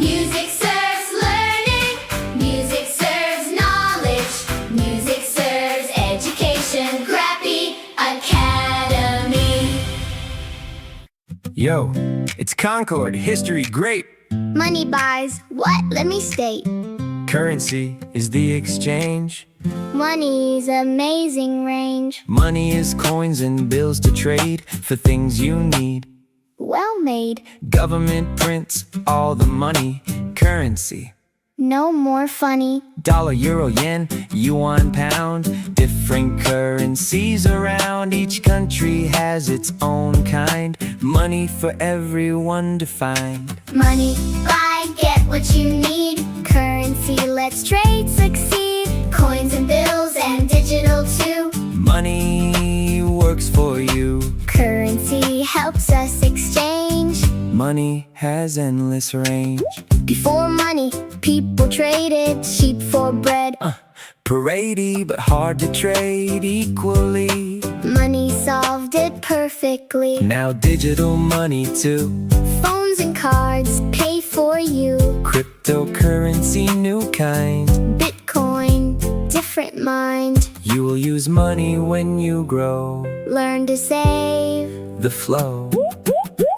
Music serves learning. Music serves knowledge. Music serves education. Grapie Academy. Yo, it's Concord History Grape. Money buys what? Let me state. Currency is the exchange. Money's amazing range. Money is coins and bills to trade for things you need. Well made. Government prints all the money. Currency. No more funny. Dollar, euro, yen, yuan, pound. Different currencies around. Each country has its own kind. Money for everyone to find. Money buy, get what you need. Currency, let's trade, succeed. Coins and bills and digital too. Money works for you. Currency helps us exchange. Money has endless range. Before money, people traded sheep for bread. Parady, but hard to trade equally. Money solved it perfectly. Now digital money too. Phones and cards pay for you. Cryptocurrency, new kind. Bitcoin, different mind. You will use money when you grow. Learn to save. The flow.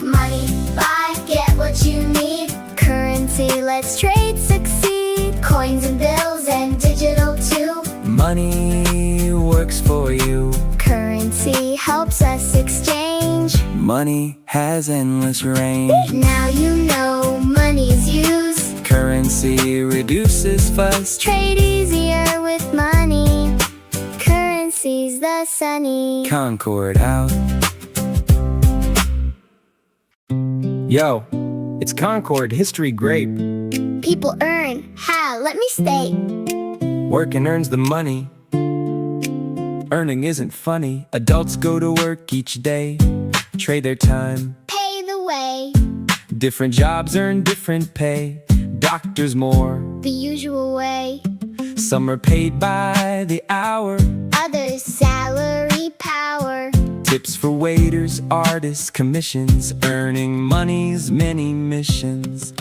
Money buy, get what you need. Currency, let's trade, succeed. Coins and bills and digital too. Money works for you. Currency helps us exchange. Money has endless range. Now you know money's use. Currency reduces fuss. Trade easier with money. Currency's the sunny. Concord out. Yo, it's Concord History Grape. People earn. How? Let me state. Working earns the money. Earning isn't funny. Adults go to work each day. Trade their time. Pay the way. Different jobs earn different pay. Doctors more. The usual way. Some are paid by the hour. Others salary power. Tips for waiters, artists, commissions. Earning money's many missions.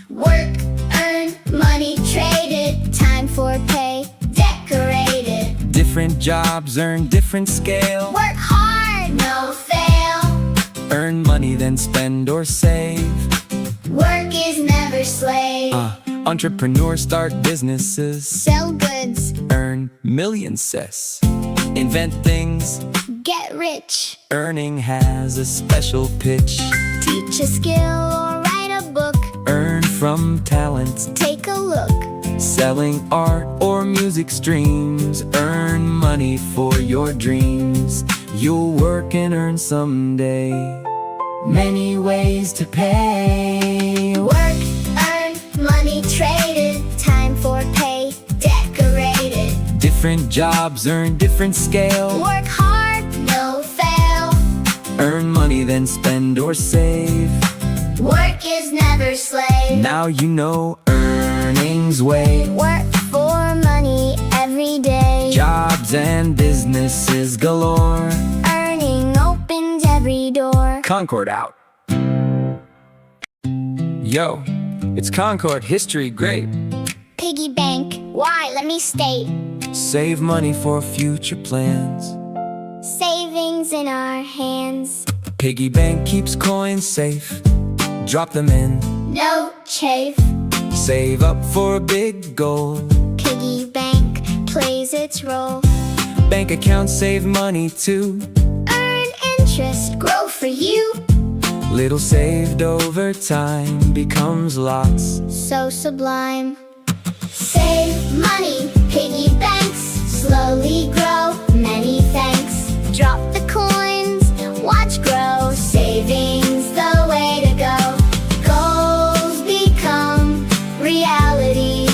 Work, earn, money traded. Time for pay, decorated. Different jobs earn different scale. Work hard, no fail. Earn money then spend or save. Work is never slave. Entrepreneurs start businesses. Sell goods, Earn millions, says. Invent things. get rich. Earning has a special pitch. Teach a skill or write a book. Earn from talent. Take a look. Selling art or music streams. Earn money for your dreams. You'll work and earn someday. Many ways to pay. Work, earn, money traded. Time for pay, decorated. Different jobs earn different scale. Work hard, no fail. Earn money then spend or save. Work is never slave. Now you know earning's way. Work for money every day. Jobs and businesses galore. Earning opens every door. Concord out. Yo, it's Concord History Grape. Piggy bank, why? Let me state. Save money for future plans. Savings in our hands. Piggy bank keeps coins safe. Drop them in. No chafe. Save up for a big goal. Piggy bank plays its role. Bank accounts save money too. Earn interest, grow for you. Little saved over time becomes lots. So sublime. Save money, piggy banks. Slowly grow, many thanks. Drop the coins, watch grow. Savings the way to go. Goals become reality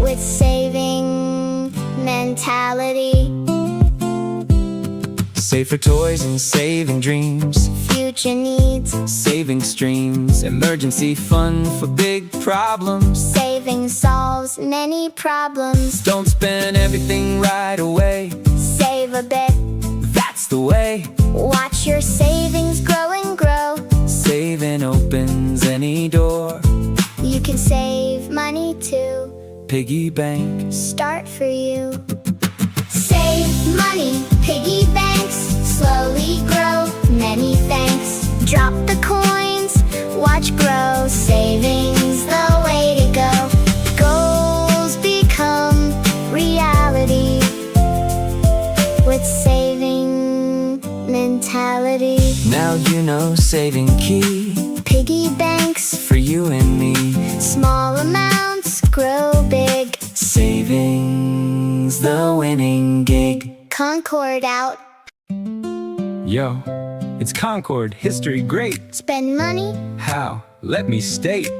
with saving mentality. Save for toys and saving dreams. Future needs. Saving streams. Emergency fund for big problems. Saving solves many problems. Don't spend everything right away. Save a bit. That's the way. Watch your savings grow and grow. Saving opens any door. can save money too. Piggy bank. Start for you. Save money, piggy banks. Slowly grow, many thanks. Drop the coins, watch grow. Savings the way to go. Goals become reality with saving mentality. Now you know saving key. Piggy banks, For you and me. small amounts grow big. Savings, the winning gig. Concord out. Yo, it's Concord, history great. Spend money, How? Let me state.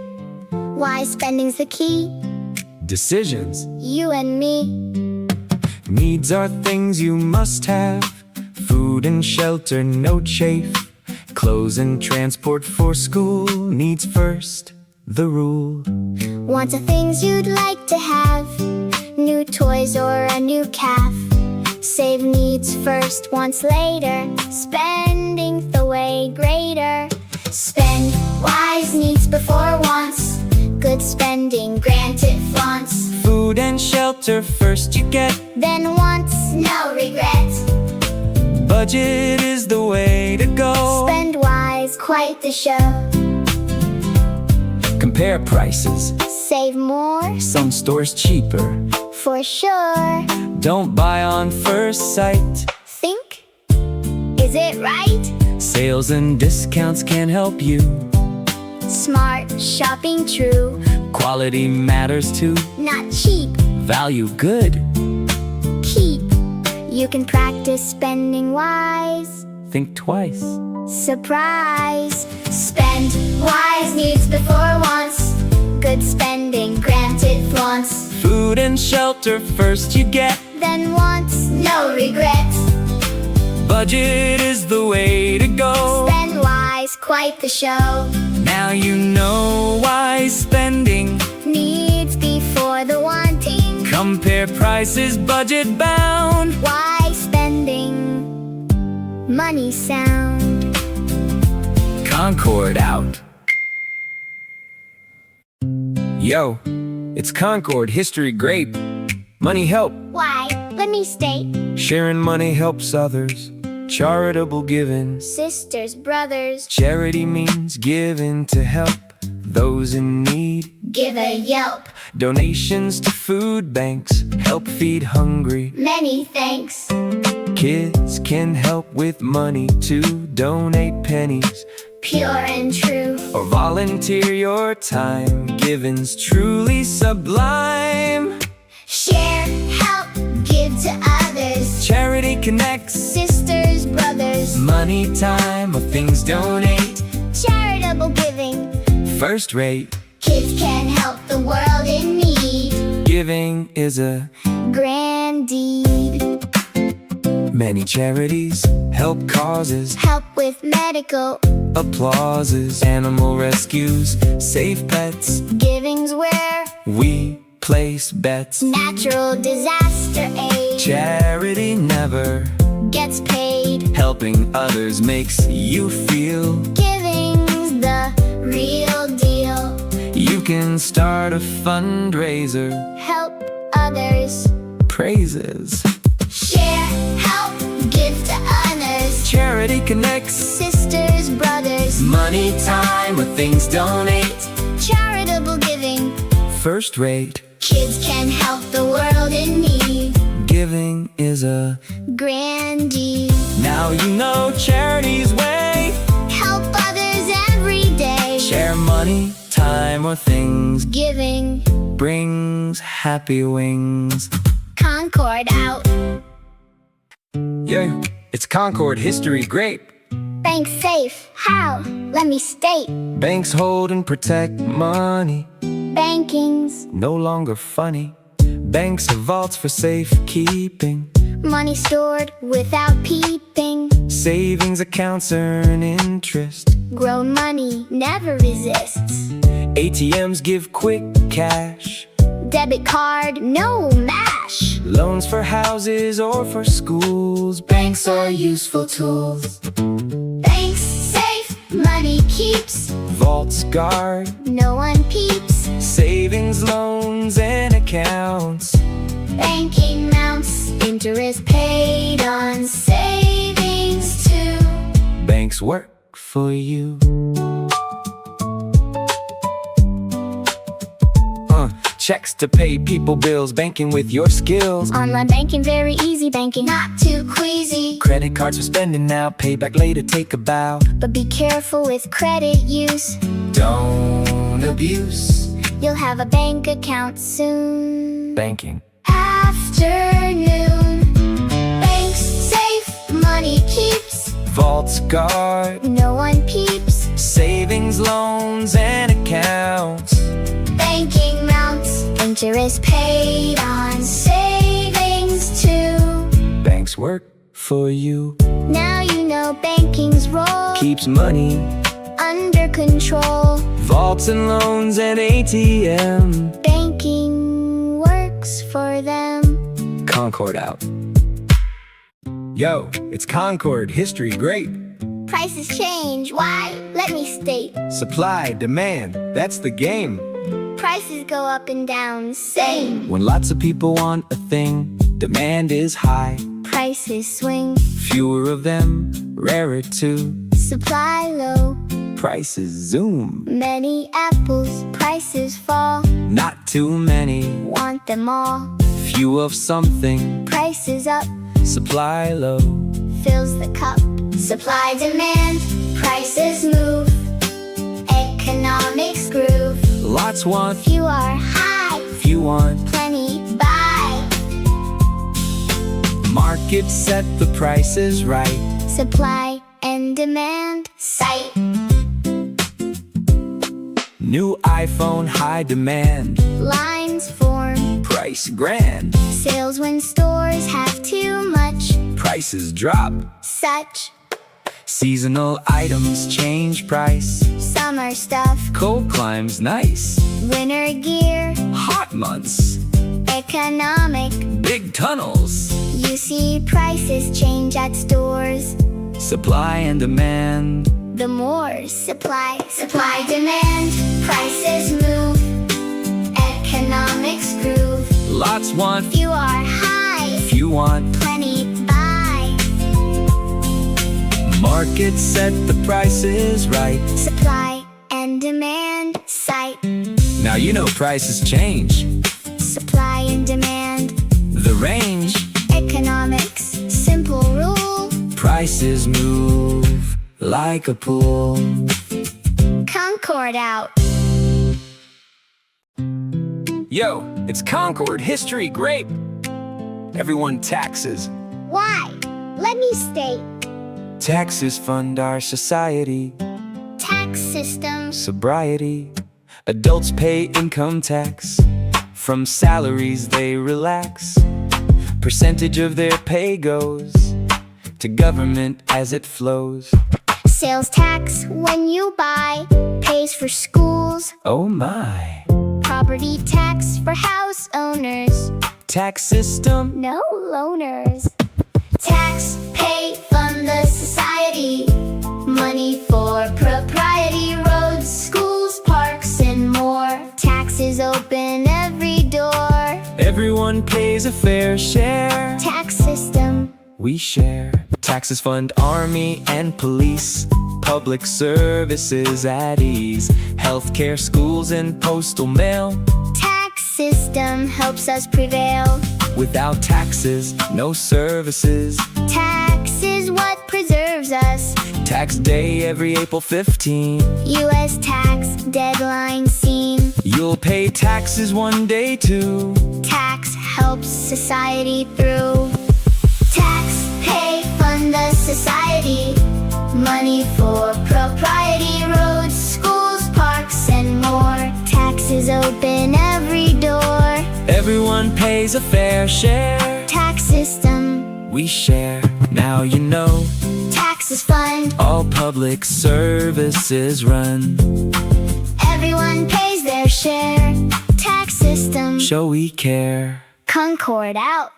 why spending's the key. Decisions. You and me. Needs are things you must have. Food and shelter, no chafe. Clothes and transport for school. Needs first, the rule. Wants are things you'd like to have. New toys or a new calf. Save needs first, wants later. Spending the way greater. Spend wise, needs before wants. Good spending granted flaunts. Food and shelter first you get. Then wants, no regret. Budget is the way to go. Spend wise, quite the show. Compare prices. Save more, Some stores cheaper. for sure. Don't buy on first sight. Think, is it right? Sales and discounts can help you. Smart shopping true. Quality matters too. Not cheap, Value good. keep. You can practice spending wise. Think twice. Surprise. Spend wise, needs before wants. Good spending granted flaunts. Food and shelter first you get. Then wants, no regret. Budget is the way to go. Spend wise, quite the show. Now you know why spending. Needs before the wanting. Compare prices, budget bound. Why spending? Money sound. Concord out. Yo, it's Concord, history great. Money help. Why? Let me state. Sharing money helps others. Charitable giving. Sisters, brothers, Charity means giving to help those in need. give a yelp. Donations to food banks help feed hungry. Many thanks. Kids can help with money too. Donate pennies Pure and true. or volunteer your time. Giving's truly sublime. Share, help, give to others. Charity connects. Sisters, brothers, Money, time, or things donate. charitable giving. First rate. Kids can help the world in need. Giving is a Grand deed. many charities help causes. Help with medical. Applauses. Animal rescues. Save pets. Giving's where We place bets. natural disaster aid Charity never. gets paid. Helping others makes you feel. Giving's the real deal. You can start a fundraiser. Help others. Praises. Share, help, give to others. Charity connects. Sisters, brothers, Money, time, or things donate. charitable giving. First rate. Kids can help the world in need. Giving is a Grand deed. now you know charity's way. Help others every day. Share money, time, or things. Giving. Brings happy wings. Concord out. Yeah, it's Concord, history great. Bank safe. How? Let me state. Banks hold and protect money. Banking's No longer funny. Banks are vaults for safekeeping. money stored without peeping. Savings accounts earn interest. Grown money never resists. ATMs give quick cash. Debit card, no mash. Loans for houses or for schools. Banks are useful tools. Banks safe, money keeps. Vaults guard. No one peeps. work for you. Checks to pay people bills, banking with your skills. Online banking, very easy banking, Not too queasy. Credit cards for spending now, pay back later, take a bow. but be careful with credit use. Don't abuse You'll have a bank account soon. banking. Afternoon. Banks safe, money keeps. Vaults guard, No one peeps. savings, loans, and accounts. Banking mounts. Interest Paid on savings too. Banks work for you. Now you know banking's role. Keeps money, Under control. vaults and loans and ATM. Banking works for them. Concord out. Yo, it's Concord, history great. Prices change, why? Let me state. Supply, demand, that's the game. Prices go up and down, same. When lots of people want a thing, demand is high. Prices swing, Fewer of them, rarer too. supply low. Prices zoom, Many apples, prices fall. not too many. Want them all. Few of something, Prices up, supply low. fills the cup. Supply demand. Prices move. Economics groove. Lots want, Few are high, few want. plenty. Buy. Market set the prices right. Supply and demand. Sight. New iPhone, high demand. Lines form. Price grand, Sales when stores have too much. prices drop. Such Seasonal items change price. summer stuff. Cold climes nice. Winter gear. Hot months, Economic. big tunnels. You see prices change at stores. Supply and demand. The more supply. Supply demand. Prices move. Economics groove. Lots want, Few are high, few want. plenty buy. Market set the prices right. Supply and demand. Sight. Now you know prices change. Supply and demand. The range, Economics. Simple rule. prices move like a pool. Concord out. Yo, it's Concord, history great. Everyone taxes. Why? Let me state. Taxes fund our society. Tax systems. Sobriety. Adults pay income tax. From salaries they relax. Percentage of their pay goes to government as it flows. Sales tax when you buy. Pays for schools. Oh my. Property tax for house owners. Tax system, No loaners. Tax pay fund the society. Money for propriety. Roads, schools, parks, and more. Taxes open every door. everyone pays a fair share. Tax system. We share. Taxes fund army and police. Public services at ease. Healthcare, schools, and postal mail. Tax system helps us prevail. Without taxes, no services. Tax is what preserves us. Tax day every April 15. U.S. tax deadline seen. You'll pay taxes one day too. Tax helps society through. Tax pay fund the society. Money for propriety. Roads, schools, parks, and more. Taxes open every door. Everyone pays a fair share. Tax system. We share. Now you know. Taxes fund. All public services run. Everyone pays their share. Tax system. Show we care. Concord out.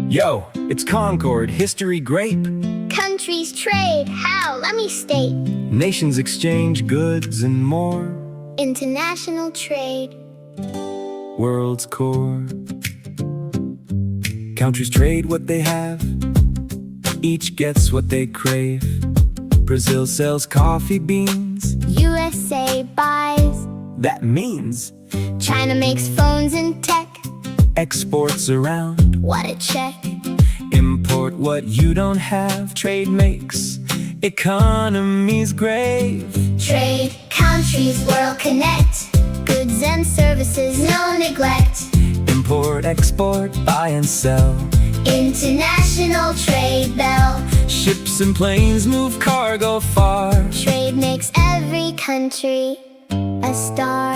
Yo, it's Concord, history great. Countries trade. How? Let me state. Nations exchange goods and more. International trade. World's core. Countries trade what they have. each gets what they crave. Brazil sells coffee beans. USA buys. That means China makes phones and tech. exports around. What a check. Import what you don't have. Trade makes economies grave. Trade, countries, world connect. Goods and services, No neglect. Import, export, buy and sell. International trade bell. Ships and planes move cargo far. trade makes every country a star.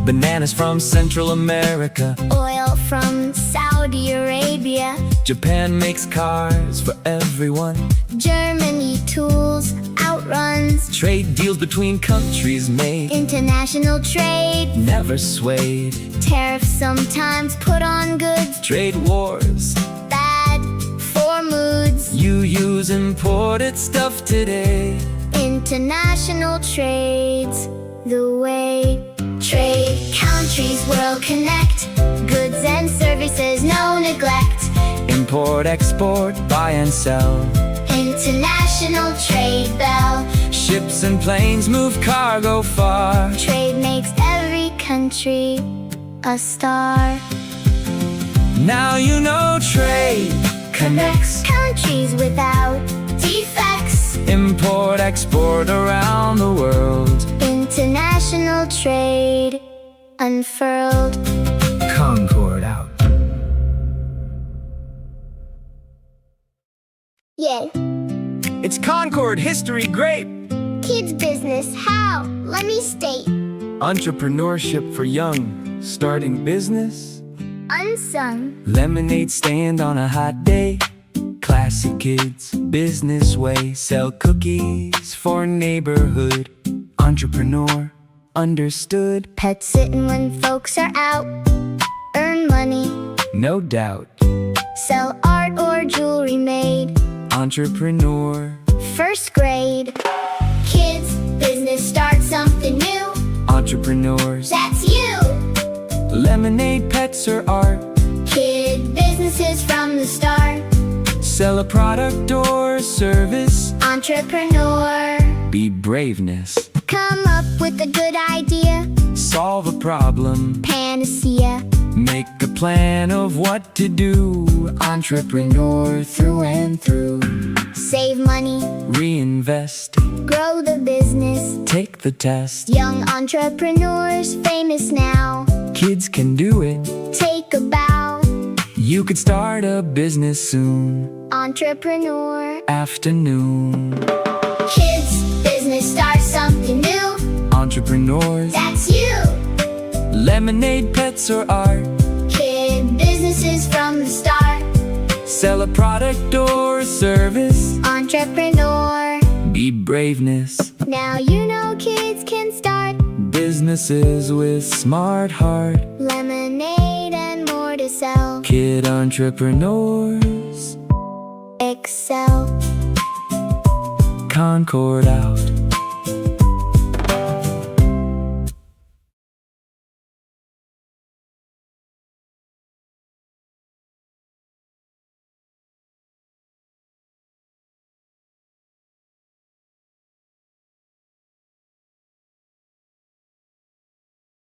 Bananas from Central America. Oil from Saudi Arabia. Japan makes cars for everyone. Germany tools, outruns. Trade deals between countries made. International trade, Never swayed. tariffs sometimes put on goods. Trade wars. Bad for moods. You use imported stuff today. International trades the way. Trade, countries, world connect. Goods and services, No neglect. Import, export, buy and sell. International trade bell. Ships and planes move cargo far. trade makes every country a star. Now you know trade connects. Countries without Defects. Import, export around the world. international trade unfurled. Concord out. Yay. It's Concord History Grape. Kids business, how? Let me state. Entrepreneurship for young, starting business. Unsung. Lemonade stand on a hot day. Classy kids, business way. Sell cookies for neighborhood. Entrepreneur, understood. Pet sitting when folks are out. Earn money. No doubt. Sell art or jewelry made. Entrepreneur, First grade. Kids, business, start something new. entrepreneurs. That's you. Lemonade, pets or art. Kid businesses from the start. Sell a product or service. Entrepreneur. Be braveness. Come up with a good idea. Solve a problem. Panacea. Make a plan of what to do. Entrepreneur through and through. Save money. Reinvest. Grow the business. Take the test. Young entrepreneurs famous now. Kids can do it. Take a bow. You could start a business soon. Entrepreneur. Afternoon. Kids, business, start something new. Entrepreneurs. That's you. Lemonade, pets or art. Kid businesses from the start. Sell a product or service. Entrepreneur. Be braveness. Now you know kids can start Businesses with smart heart. lemonade and more to sell. Kid entrepreneurs. Excel. Concord out.